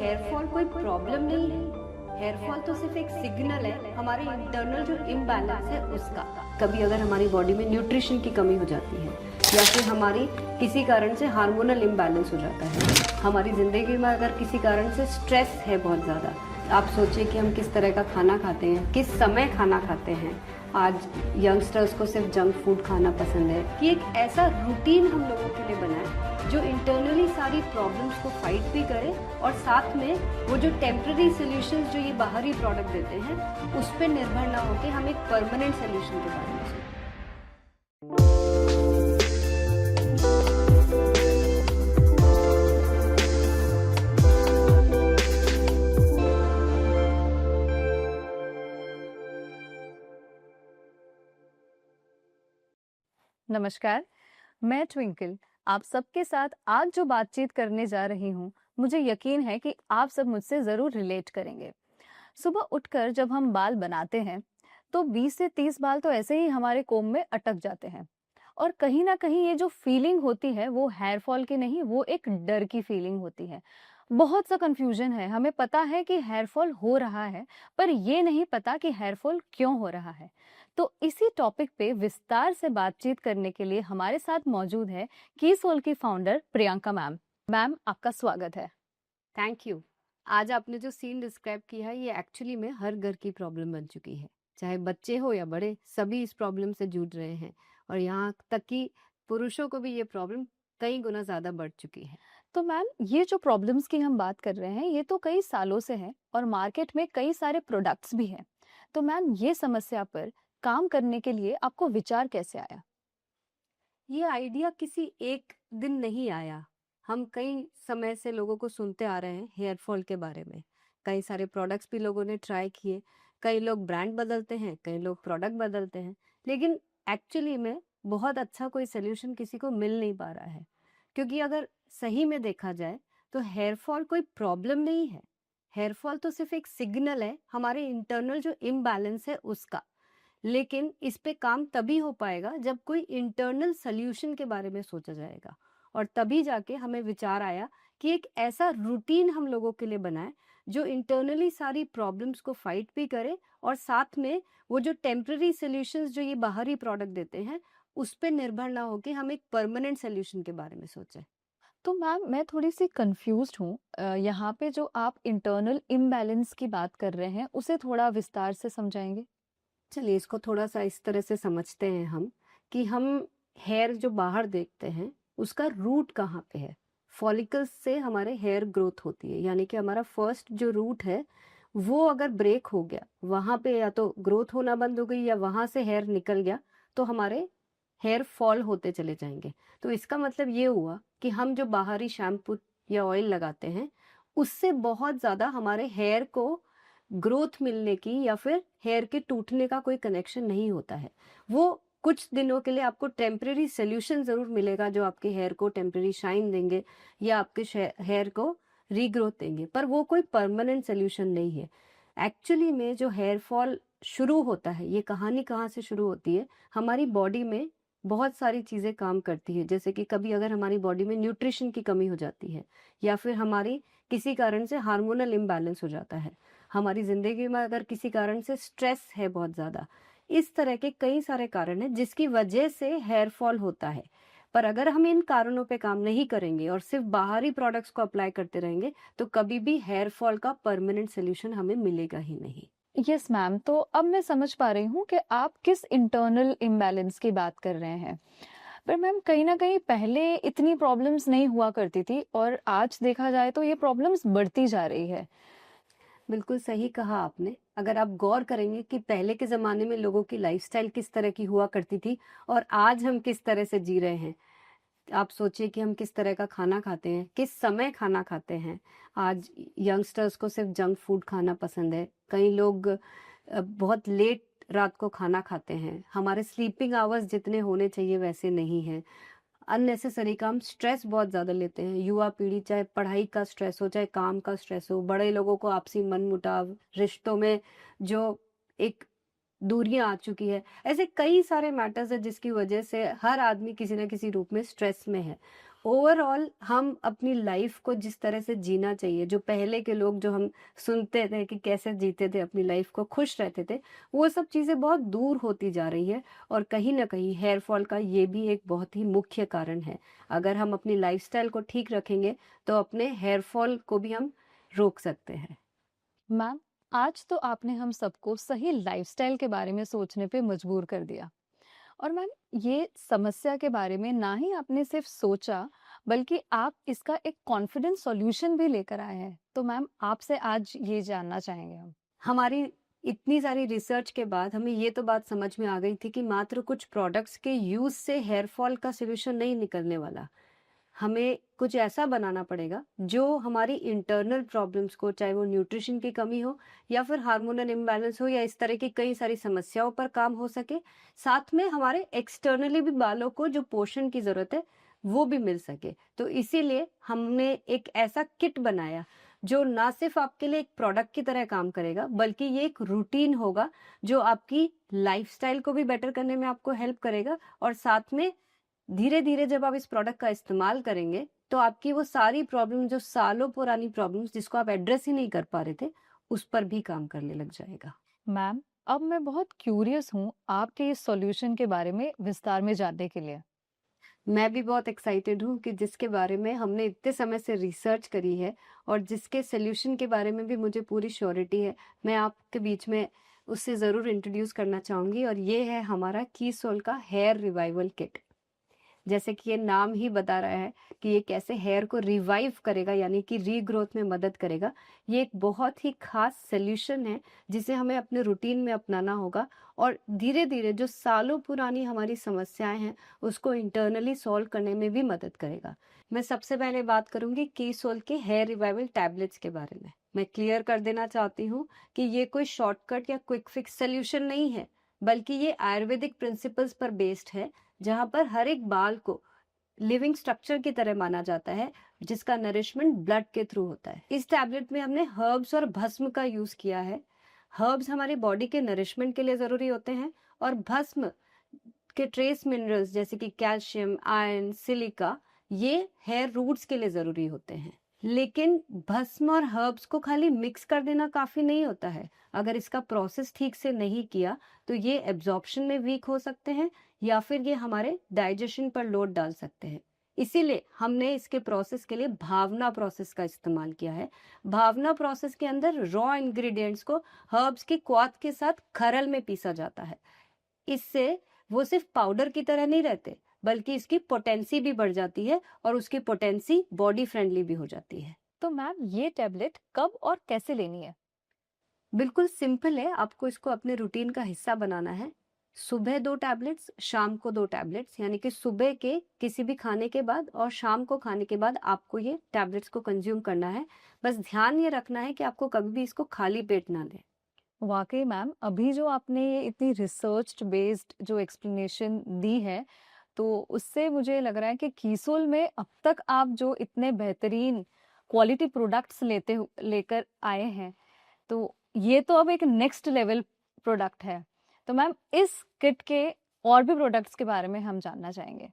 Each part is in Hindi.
हेयर फॉल कोई प्रॉब्लम नहीं है। हेयर फॉल तो सिर्फ एक सिग्नल है हमारे इंटरनल जो इम्बैलेंस है उसका। कभी अगर हमारी बॉडी में न्यूट्रिशन की कमी हो जाती है या फिर हमारी किसी कारण से हार्मोनल इम्बैलेंस हो जाता है, हमारी ज़िंदगी में अगर किसी कारण से स्ट्रेस है बहुत ज़्यादा, आप सोचिए कि हम किस तरह का खाना खाते हैं, किस समय खाना खाते हैं। आज यंगस्टर्स को सिर्फ जंक फूड खाना पसंद है कि एक ऐसा रूटीन हम लोगों के लिए बना है जो इंटरनली सारी प्रॉब्लम्स को फाइट भी करे और साथ में वो जो टेम्पररी सोल्यूशंस जो ये बाहरी प्रोडक्ट देते हैं उस पर निर्भर ना होकर हम एक परमानेंट सोल्यूशन के बारे में सोचें। नमस्कार, मैं ट्विंकल आप सबके साथ आज जो बातचीत करने जा रही हूँ, मुझे यकीन है कि आप सब मुझसे ज़रूर रिलेट करेंगे। सुबह उठकर जब हम बाल बनाते हैं, तो 20 से 30 बाल तो ऐसे ही हमारे कोम में अटक जाते हैं। और कहीं ना कहीं ये जो फीलिंग होती है वो हेयर फॉल की नहीं, वो एक डर की फीलिंग होती है। बहुत सा कंफ्यूजन है, हमें पता है कि हेयर फॉल हो रहा है, पर ये नहीं पता कि हेयर फॉल क्यों हो रहा है। तो इसी टॉपिक पे विस्तार से बातचीत करने के लिए हमारे साथ मौजूद है कीसोल की फाउंडर प्रियंका मैम। मैम, आपका स्वागत है। Thank you. आज आपने जो सीन डिस्क्राइब किया है ये एक्चुअली में हर घर की प्रॉब्लम बन चुकी है, चाहे बच्चे हो या बड़े, सभी इस प्रॉब्लम से जूझ रहे हैं। और यहाँ तक कि पुरुषों को भी ये प्रॉब्लम कई गुना ज़्यादा बढ़ चुकी है। तो मैम, ये जो प्रॉब्लम्स की हम बात कर रहे हैं, ये तो कई सालों से है और मार्केट में कई सारे प्रोडक्ट्स भी हैं। तो मैम, ये समस्या पर काम करने के लिए आपको विचार कैसे आया? ये आइडिया किसी एक दिन नहीं आया। हम कई समय से लोगों को सुनते आ रहे हैं हेयर फॉल के बारे में। कई सारे प्रोडक्ट्स भी लोगों ने ट्राई किए। कई लोग ब्रांड बदलते हैं, कई लोग प्रोडक्ट बदलते हैं, लेकिन एक्चुअली में बहुत अच्छा कोई सोल्यूशन किसी को मिल नहीं पा रहा है। क्योंकि अगर सही में देखा जाए तो हेयर फॉल कोई प्रॉब्लम नहीं है। हेयर फॉल तो सिर्फ एक सिग्नल है हमारे इंटरनल जो इम्बैलेंस है उसका। लेकिन इस पे काम तभी हो पाएगा जब कोई इंटरनल सॉल्यूशन के बारे में सोचा जाएगा। और तभी जाके हमें विचार आया कि एक ऐसा रूटीन हम लोगों के लिए बनाए जो इंटरनली सारी प्रॉब्लम्स को फाइट भी करे और साथ में वो जो टेम्पररी सॉल्यूशंस जो ये बाहरी प्रोडक्ट देते हैं उस पे निर्भर ना होके हम एक परमानेंट सॉल्यूशन के बारे में सोचें। तो मैम, मैं थोड़ी सी कंफ्यूज्ड हूँ। यहाँ पे जो आप इंटरनल इम्बैलेंस की बात कर रहे हैं, उसे थोड़ा विस्तार से समझाएंगे? चलिए इसको थोड़ा सा इस तरह से समझते हैं हम कि हम हेयर जो बाहर देखते हैं उसका रूट कहाँ पे है। फॉलिकल्स से हमारे हेयर ग्रोथ होती है, यानी कि हमारा फर्स्ट जो रूट है वो अगर ब्रेक हो गया, वहां पे या तो ग्रोथ होना बंद हो गई या वहां से हेयर निकल गया, तो हमारे हेयर फॉल होते चले जाएंगे। तो इसका मतलब ये हुआ कि हम जो बाहरी शैम्पू या ऑयल लगाते हैं उससे बहुत ज्यादा हमारे हेयर को ग्रोथ मिलने की या फिर हेयर के टूटने का कोई कनेक्शन नहीं होता है। वो कुछ दिनों के लिए आपको टेम्परेरी सोल्यूशन जरूर मिलेगा जो आपके हेयर को टेम्परेरी शाइन देंगे या आपके हेयर को रीग्रोथ देंगे, पर वो कोई परमानेंट सोल्यूशन नहीं है। एक्चुअली में जो हेयर फॉल शुरू होता है, ये कहानी कहाँ से शुरू होती है, हमारी बॉडी में बहुत सारी चीजें काम करती है। जैसे कि कभी अगर हमारी बॉडी में न्यूट्रिशन की कमी हो जाती है या फिर हमारी किसी कारण से हार्मोनल इम्बैलेंस हो जाता है, हमारी जिंदगी में अगर किसी कारण से स्ट्रेस है बहुत ज्यादा, इस तरह के कई सारे कारण हैं जिसकी वजह से हेयर फॉल होता है। पर अगर हम इन कारणों पे काम नहीं करेंगे और सिर्फ बाहरी प्रोडक्ट्स को अप्लाई करते रहेंगे तो कभी भी हेयर फॉल का परमानेंट सोल्यूशन हमें मिलेगा ही नहीं। यस मैम, तो अब मैं समझ पा रही हूँ कि आप किस इंटरनल इम्बैलेंस की बात कर रहे हैं। पर मैम, कहीं ना कहीं पहले इतनी प्रॉब्लम्स नहीं हुआ करती थी और आज देखा जाए तो ये प्रॉब्लम्स बढ़ती जा रही है। बिल्कुल सही कहा आपने। अगर आप गौर करेंगे कि पहले के ज़माने में लोगों की लाइफस्टाइल किस तरह की हुआ करती थी और आज हम किस तरह से जी रहे हैं, आप सोचिए कि हम किस तरह का खाना खाते हैं, किस समय खाना खाते हैं। आज यंगस्टर्स को सिर्फ जंक फूड खाना पसंद है। कई लोग बहुत लेट रात को खाना खाते हैं। हमारे स्लीपिंग आवर्स जितने होने चाहिए वैसे नहीं है। अननेसेसरी काम, स्ट्रेस बहुत ज़्यादा लेते हैं युवा पीढ़ी, चाहे पढ़ाई का स्ट्रेस हो चाहे काम का स्ट्रेस हो। बड़े लोगों को आपसी मनमुटाव, रिश्तों में जो एक दूरियां आ चुकी है, ऐसे कई सारे मैटर्स है जिसकी वजह से हर आदमी किसी न किसी रूप में स्ट्रेस में है। ओवरऑल हम अपनी लाइफ को जिस तरह से जीना चाहिए, जो पहले के लोग जो हम सुनते थे कि कैसे जीते थे अपनी लाइफ को, खुश रहते थे, वो सब चीज़ें बहुत दूर होती जा रही है और कहीं न कहीं हेयर फॉल का ये भी एक बहुत ही मुख्य कारण है। अगर हम अपनी लाइफ़स्टाइल को ठीक रखेंगे, तो अपने हेयर फॉल को भी हम रोक सकते हैं। मैम, आज तो आपने हम सबको सही लाइफ़स्टाइल के बारे में सोचने पे मजबूर कर दिया। और मैम, ये समस्या के बारे में ना ही आपने सिर्फ सोचा, बल्कि आप इसका एक कॉन्फिडेंट सॉल्यूशन भी लेकर आए हैं। तो मैम, आपसे आज ये जानना चाहेंगे हम। हमारी इतनी सारी रिसर्च के बाद हमें ये तो बात समझ में आ गई थी कि मात्र कुछ प्रोडक्ट्स के यूज़ से हेयर फॉल का सॉल्यूशन नहीं निकलने वाला। हमें कुछ ऐसा बनाना पड़ेगा जो हमारी इंटरनल प्रॉब्लम्स को, चाहे वो न्यूट्रिशन की कमी हो या फिर हार्मोनल इम्बैलेंस हो या इस तरह की कई सारी समस्याओं पर काम हो सके। साथ में हमारे एक्सटर्नली भी बालों को जो पोषण की ज़रूरत है, वो भी मिल सके। तो इसीलिए हमने एक ऐसा किट बनाया जो ना सिर्फ आपके लिए एक प्रोडक्ट की तरह काम करेगा, बल्कि ये एक रूटीन होगा जो आपकी लाइफ़स्टाइल को भी बेटर करने में आपको हेल्प करेगा और साथ में धीरे-धीरे जब आप इस प्रोडक्ट का इस्तेमाल करेंगे, तो आपकी वो सारी प्रॉब्लम जो सालों पुरानी प्रॉब्लम्स जिसको आप एड्रेस ही नहीं कर पा रहे थे, उस पर भी काम करने लग जाएगा। मैम, अब मैं बहुत क्यूरियस हूँ आपके इस सॉल्यूशन के बारे में विस्तार में जानने के लिए। मैं भी बहुत एक्साइटेड हूँ कि जिसके बारे में हमने इतने समय से रिसर्च करी है और जिसके सॉल्यूशन के बारे में भी मुझे पूरी श्योरिटी है, मैं आपके बीच में उससे ज़रूर इंट्रोड्यूस करना चाहूँगी और ये है हमारा कीसोल का हेयर रिवाइवल किट। जैसे कि ये नाम ही बता रहा है कि ये कैसे हेयर को रिवाइव करेगा, यानी कि रीग्रोथ में मदद करेगा। ये एक बहुत ही खास सॉल्यूशन है जिसे हमें अपने रूटीन में अपनाना होगा और धीरे-धीरे जो सालों पुरानी हमारी समस्याएं हैं उसको इंटरनली सॉल्व करने में भी मदद करेगा। मैं सबसे पहले बात करूंगी कीसोल के हेयर रिवाइवल टैबलेट्स के बारे में। मैं क्लियर कर देना चाहती हूँ कि ये कोई शॉर्टकट या क्विक फिक्स सॉल्यूशन नहीं है, बल्कि ये आयुर्वेदिक प्रिंसिपल्स पर बेस्ड है, जहाँ पर हर एक बाल को लिविंग स्ट्रक्चर की तरह माना जाता है, जिसका नरिशमेंट ब्लड के थ्रू होता है। इस टैबलेट में हमने हर्ब्स और भस्म का यूज किया है। हर्ब्स हमारे बॉडी के नरिशमेंट के लिए जरूरी होते हैं और भस्म के ट्रेस मिनरल्स जैसे कि कैल्शियम, आयरन, सिलिका, ये हेयर रूट्स के लिए जरूरी होते हैं। लेकिन भस्म और हर्ब्स को खाली मिक्स कर देना काफी नहीं होता है। अगर इसका प्रोसेस ठीक से नहीं किया तो ये एब्जॉर्प्शन में वीक हो सकते हैं या फिर ये हमारे डाइजेशन पर लोड डाल सकते हैं। इसीलिए हमने इसके प्रोसेस के लिए भावना प्रोसेस का इस्तेमाल किया है। भावना प्रोसेस के अंदर रॉ इंग्रेडिएंट्स को हर्ब्स की क्वाथ के साथ खरल में पीसा जाता है। इससे वो सिर्फ पाउडर की तरह नहीं रहते, बल्कि इसकी पोटेंसी भी बढ़ जाती है और उसकी पोटेंसी बॉडी फ्रेंडली भी हो जाती है। तो मैम, ये टैबलेट कब और कैसे लेनी है? बिल्कुल सिंपल है, आपको इसको अपने रूटीन का हिस्सा बनाना है। सुबह 2 टैबलेट्स, शाम को 2 टैबलेट्स, यानी कि सुबह के किसी भी खाने के बाद और शाम को खाने के बाद आपको ये टैबलेट्स को कंज्यूम करना है। बस ध्यान ये रखना है कि आपको कभी भी इसको खाली पेट ना लें। वाकई मैम, अभी जो आपने ये इतनी रिसर्च बेस्ड जो एक्सप्लेनेशन दी है, तो उससे मुझे लग रहा है कि कीसोल में अब तक आप जो इतने बेहतरीन क्वालिटी प्रोडक्ट्स लेकर आए हैं, तो ये तो अब एक नेक्स्ट लेवल प्रोडक्ट है। तो मैम, इस किट के और भी प्रोडक्ट्स के बारे में हम जानना चाहेंगे।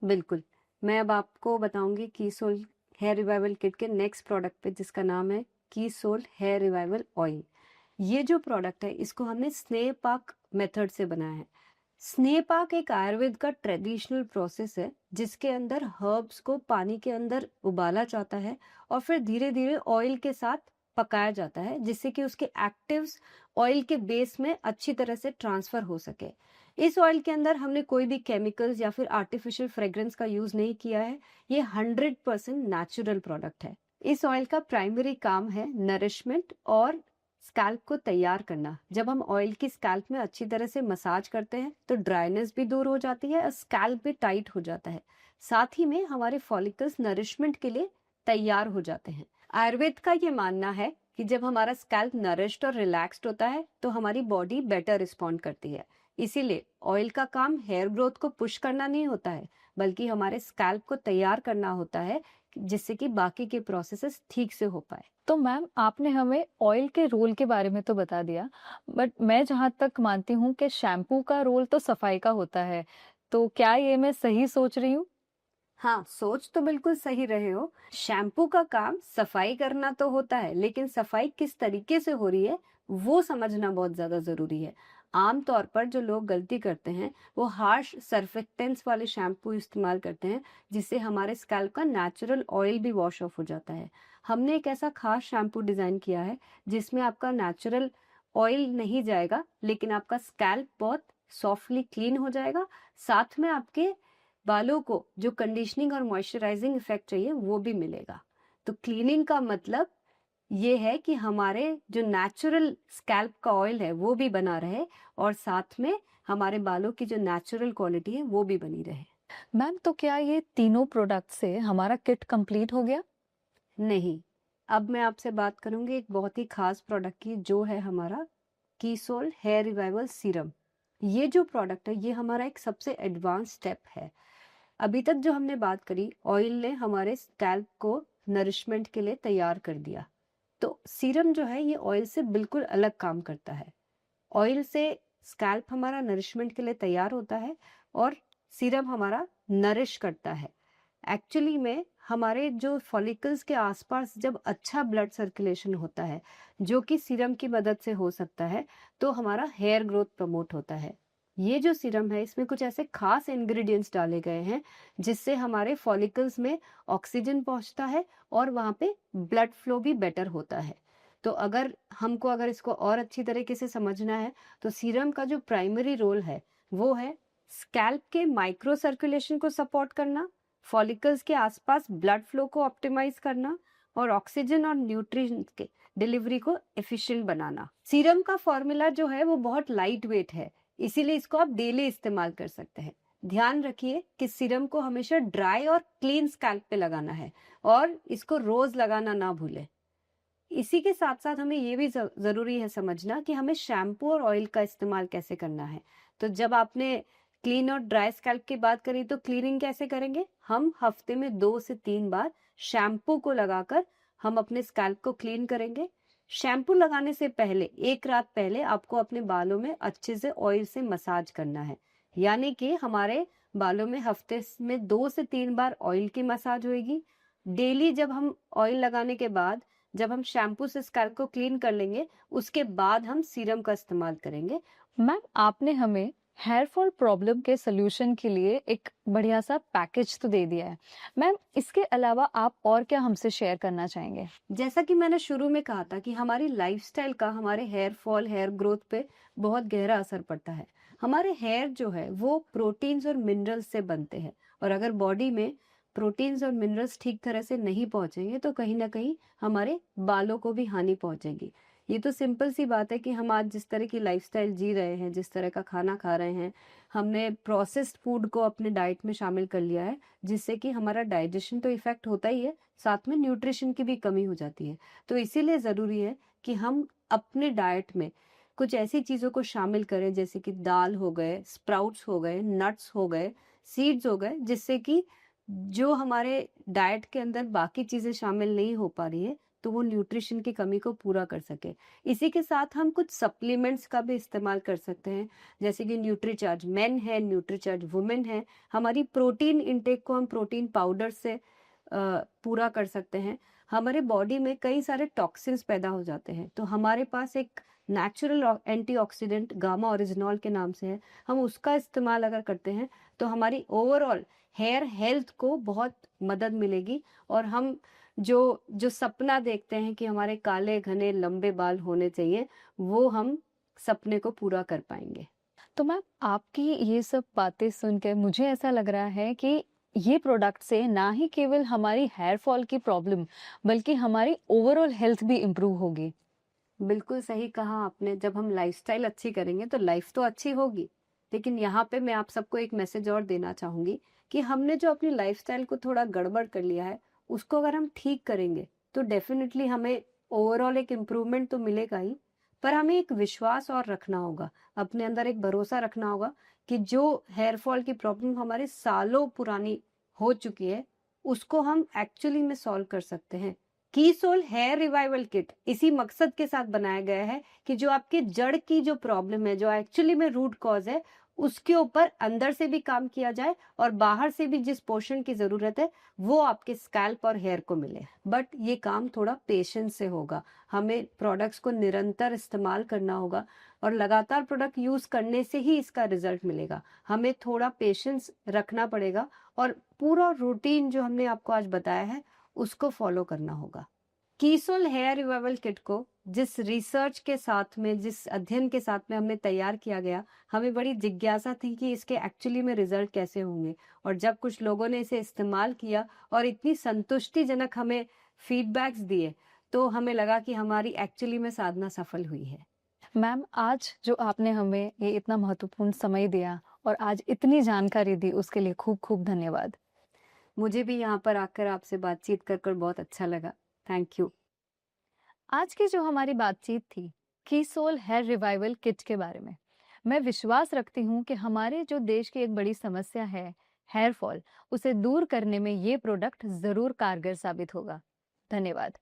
बिल्कुल, मैं अब आपको बताऊंगी कीसोल हेयर रिवाइवल किट के नेक्स्ट प्रोडक्ट पे, जिसका नाम है कीसोल हेयर रिवाइवल ऑयल। ये जो प्रोडक्ट है इसको हमने स्नेह पाक मेथड से बनाया है। स्नेह पाक एक आयुर्वेद का ट्रेडिशनल प्रोसेस है जिसके अंदर हर्ब्स को पानी के अंदर उबाला जाता है और फिर धीरे धीरे ऑयल के साथ पकाया जाता है, जिससे कि उसके एक्टिव्स ऑयल के बेस में अच्छी तरह से ट्रांसफर हो सके। इस ऑयल के अंदर हमने कोई भी केमिकल्स या फिर आर्टिफिशियल फ्रेग्रेंस का यूज नहीं किया है। ये 100% नेचुरल प्रोडक्ट है। इस ऑयल का प्राइमरी काम है नरिशमेंट और स्कैल्प को तैयार करना। जब हम ऑयल की स्कैल्प में अच्छी तरह से मसाज करते हैं तो ड्राइनेस भी दूर हो जाती है और स्कैल्प भी टाइट हो जाता है। साथ ही में हमारे फॉलिकल्स नरिशमेंट के लिए तैयार हो जाते हैं। आयुर्वेद का ये मानना है कि जब हमारा स्कैल्प नरिश्ड और रिलैक्स्ड होता है तो हमारी बॉडी बेटर रिस्पॉन्ड करती है। इसीलिए ऑयल का काम हेयर ग्रोथ को पुश करना नहीं होता है, बल्कि हमारे स्कैल्प को तैयार करना होता है, जिससे कि बाकी के प्रोसेसेस ठीक से हो पाए। तो मैम, आपने हमें ऑयल के रोल के बारे में तो बता दिया, बट मैं जहाँ तक मानती हूँ कि शैम्पू का रोल तो सफाई का होता है, तो क्या ये मैं सही सोच रही हूँ? हाँ, सोच तो बिल्कुल सही रहे हो। शैम्पू का काम सफाई करना तो होता है, लेकिन सफाई किस तरीके से हो रही है, वो समझना बहुत ज़्यादा ज़रूरी है। आम तौर पर जो लोग गलती करते हैं, वो हार्श सर्फेक्टेंट्स वाले शैम्पू इस्तेमाल करते हैं, जिससे हमारे स्कैल्प का नेचुरल ऑयल भी वॉश ऑफ हो जाता है। हमने एक ऐसा खास शैम्पू डिज़ाइन किया है, जिसमें आपका नेचुरल ऑयल नहीं जाएगा, लेकिन आपका स्कैल्प बहुत सॉफ्टली क्लीन हो जाएगा। साथ में आपके बालों को जो कंडीशनिंग और मॉइस्चराइजिंग इफेक्ट चाहिए वो भी मिलेगा। तो क्लीनिंग का मतलब ये है कि हमारे जो नेचुरल स्कैल्प का ऑयल है वो भी बना रहे, और साथ में हमारे बालों की जो नेचुरल क्वालिटी है वो भी बनी रहे। मैम, तो क्या ये तीनों प्रोडक्ट से हमारा किट कंप्लीट हो गया? नहीं, अब मैं आपसे बात करूंगी एक बहुत ही खास प्रोडक्ट की, जो है हमारा कीसोल हेयर रिवाइवल सीरम। ये जो प्रोडक्ट है ये हमारा एक सबसे एडवांस स्टेप है। अभी तक जो हमने बात करी, ऑयल ने हमारे स्कैल्प को नरिशमेंट के लिए तैयार कर दिया। तो सीरम जो है ये ऑयल से बिल्कुल अलग काम करता है। ऑयल से स्कैल्प हमारा नरिशमेंट के लिए तैयार होता है, और सीरम हमारा नरिश करता है। एक्चुअली में हमारे जो फॉलिकल्स के आसपास जब अच्छा ब्लड सर्कुलेशन होता है, जो कि सीरम की मदद से हो सकता है, तो हमारा हेयर ग्रोथ प्रमोट होता है। ये जो सीरम है इसमें कुछ ऐसे खास इंग्रेडिएंट्स डाले गए हैं, जिससे हमारे फॉलिकल्स में ऑक्सीजन पहुंचता है और वहां पे ब्लड फ्लो भी बेटर होता है। तो अगर इसको और अच्छी तरीके से समझना है, तो सीरम का जो प्राइमरी रोल है वो है स्कैल्प के माइक्रो सर्कुलेशन को सपोर्ट करना, फॉलिकल्स के आसपास ब्लड फ्लो को ऑप्टिमाइज करना, और ऑक्सीजन और न्यूट्रिएंट्स के डिलीवरी को एफिशिएंट बनाना। सीरम का फॉर्मूला जो है वो बहुत लाइट वेट है, इसीलिए इसको आप डेली इस्तेमाल कर सकते हैं। ध्यान रखिए कि सीरम को हमेशा ड्राई और क्लीन स्कैल्प पे लगाना है, और इसको रोज लगाना ना भूलें। इसी के साथ साथ हमें ये भी जरूरी है समझना कि हमें शैम्पू और ऑयल का इस्तेमाल कैसे करना है। तो जब आपने क्लीन और ड्राई स्कैल्प की बात करी, तो क्लीनिंग कैसे करेंगे? हम हफ्ते में 2 से 3 बार शैम्पू को लगाकर हम अपने स्कैल्प को क्लीन करेंगे। शैम्पू लगाने से पहले 1 रात पहले आपको अपने बालों में अच्छे से ऑयल से मसाज करना है। यानी कि हमारे बालों में हफ्ते में 2 से 3 बार ऑयल की मसाज होगी। डेली जब हम ऑयल लगाने के बाद, जब हम शैम्पू से स्कैल्प को क्लीन कर लेंगे, उसके बाद हम सीरम का इस्तेमाल करेंगे। मैम, आपने हमें हेयर फॉल प्रॉब्लम के सॉल्यूशन के लिए एक बढ़िया सा पैकेज तो दे दिया है। मैम, इसके अलावा आप और क्या हमसे शेयर करना चाहेंगे? जैसा कि मैंने शुरू में कहा था कि हमारी लाइफस्टाइल का हमारे हेयर फॉल, हेयर ग्रोथ पे बहुत गहरा असर पड़ता है। हमारे हेयर जो है वो प्रोटीन्स और मिनरल्स से बनते हैं, और अगर बॉडी में प्रोटीन्स और मिनरल्स ठीक तरह से नहीं पहुंचेंगे, तो कहीं ना कहीं हमारे बालों को भी हानि पहुंचेगी। ये तो सिंपल सी बात है कि हम आज जिस तरह की लाइफस्टाइल जी रहे हैं, जिस तरह का खाना खा रहे हैं, हमने प्रोसेस्ड फूड को अपने डाइट में शामिल कर लिया है, जिससे कि हमारा डाइजेशन तो इफेक्ट होता ही है, साथ में न्यूट्रिशन की भी कमी हो जाती है। तो इसीलिए ज़रूरी है कि हम अपने डाइट में कुछ ऐसी चीज़ों को शामिल करें, जैसे कि दाल हो गए, स्प्राउट्स हो गए, नट्स हो गए, सीड्स हो गए, जिससे कि जो हमारे डाइट के अंदर बाकी चीज़ें शामिल नहीं हो पा रही है, तो वो न्यूट्रिशन की कमी को पूरा कर सके। इसी के साथ हम कुछ सप्लीमेंट्स का भी इस्तेमाल कर सकते हैं, जैसे कि न्यूट्रीचार्ज मेन है, न्यूट्रीचार्ज वुमेन है। हमारी प्रोटीन इंटेक को हम प्रोटीन पाउडर से पूरा कर सकते हैं। हमारे बॉडी में कई सारे टॉक्सिन्स पैदा हो जाते हैं, तो हमारे पास एक नेचुरल एंटीऑक्सीडेंट गामा ओरिजिनॉल के नाम से है। हम उसका इस्तेमाल अगर करते हैं, तो हमारी ओवरऑल हेयर हेल्थ को बहुत मदद मिलेगी, और हम जो जो सपना देखते हैं कि हमारे काले घने लंबे बाल होने चाहिए, वो हम सपने को पूरा कर पाएंगे। तो मैम, आपकी ये सब बातें सुनकर मुझे ऐसा लग रहा है कि ये प्रोडक्ट से ना ही केवल हमारी हेयर फॉल की प्रॉब्लम, बल्कि हमारी ओवरऑल हेल्थ भी इम्प्रूव होगी। बिल्कुल सही कहा आपने। जब हम लाइफस्टाइल अच्छी करेंगे तो लाइफ तो अच्छी होगी। लेकिन यहाँ पे मैं आप सबको एक मैसेज और देना चाहूंगी कि हमने जो अपनी लाइफस्टाइल को थोड़ा गड़बड़ कर लिया है, उसको अगर हम ठीक करेंगे, तो डेफिनेटली हमें ओवरऑल एक इम्प्रूवमेंट तो मिलेगा ही, पर हमें एक विश्वास और रखना होगा, अपने अंदर एक भरोसा रखना होगा कि जो हेयर फॉल की प्रॉब्लम हमारे सालों पुरानी हो चुकी है, उसको हम एक्चुअली में सॉल्व कर सकते हैं। कीसोल हेयर रिवाइवल किट इसी मकसद के साथ बनाया गया है कि जो आपके जड़ की जो प्रॉब्लम है, जो एक्चुअली में रूट कॉज है, उसके ऊपर अंदर से भी काम किया जाए और बाहर से भी जिस पोर्शन की ज़रूरत है, वो आपके स्कैल्प और हेयर को मिले। बट ये काम थोड़ा पेशेंस से होगा। हमें प्रोडक्ट्स को निरंतर इस्तेमाल करना होगा और लगातार प्रोडक्ट यूज़ करने से ही इसका रिज़ल्ट मिलेगा। हमें थोड़ा पेशेंस रखना पड़ेगा और पूरा रूटीन जो हमने आपको आज बताया है, उसको फ़ॉलो करना होगा। कीसोल हेयर रिवाइवल किट को जिस रिसर्च के साथ में, जिस अध्ययन के साथ में हमने तैयार किया गया, हमें बड़ी जिज्ञासा थी कि इसके एक्चुअली में रिजल्ट कैसे होंगे। और जब कुछ लोगों ने इसे इस्तेमाल किया और इतनी संतुष्टिजनक हमें फीडबैक्स दिए, तो हमें लगा कि हमारी एक्चुअली में साधना सफल हुई है। मैम, आज जो आपने हमें ये इतना महत्वपूर्ण समय दिया और आज इतनी जानकारी दी, उसके लिए खूब खूब धन्यवाद। मुझे भी यहाँ पर आकर आपसे बातचीत कर कर बहुत अच्छा लगा। Thank you. आज की जो हमारी बातचीत थी कीसोल हेयर रिवाइवल किट के बारे में। मैं विश्वास रखती हूँ कि हमारे जो देश की एक बड़ी समस्या है हेयर फॉल, उसे दूर करने में ये प्रोडक्ट जरूर कारगर साबित होगा। धन्यवाद।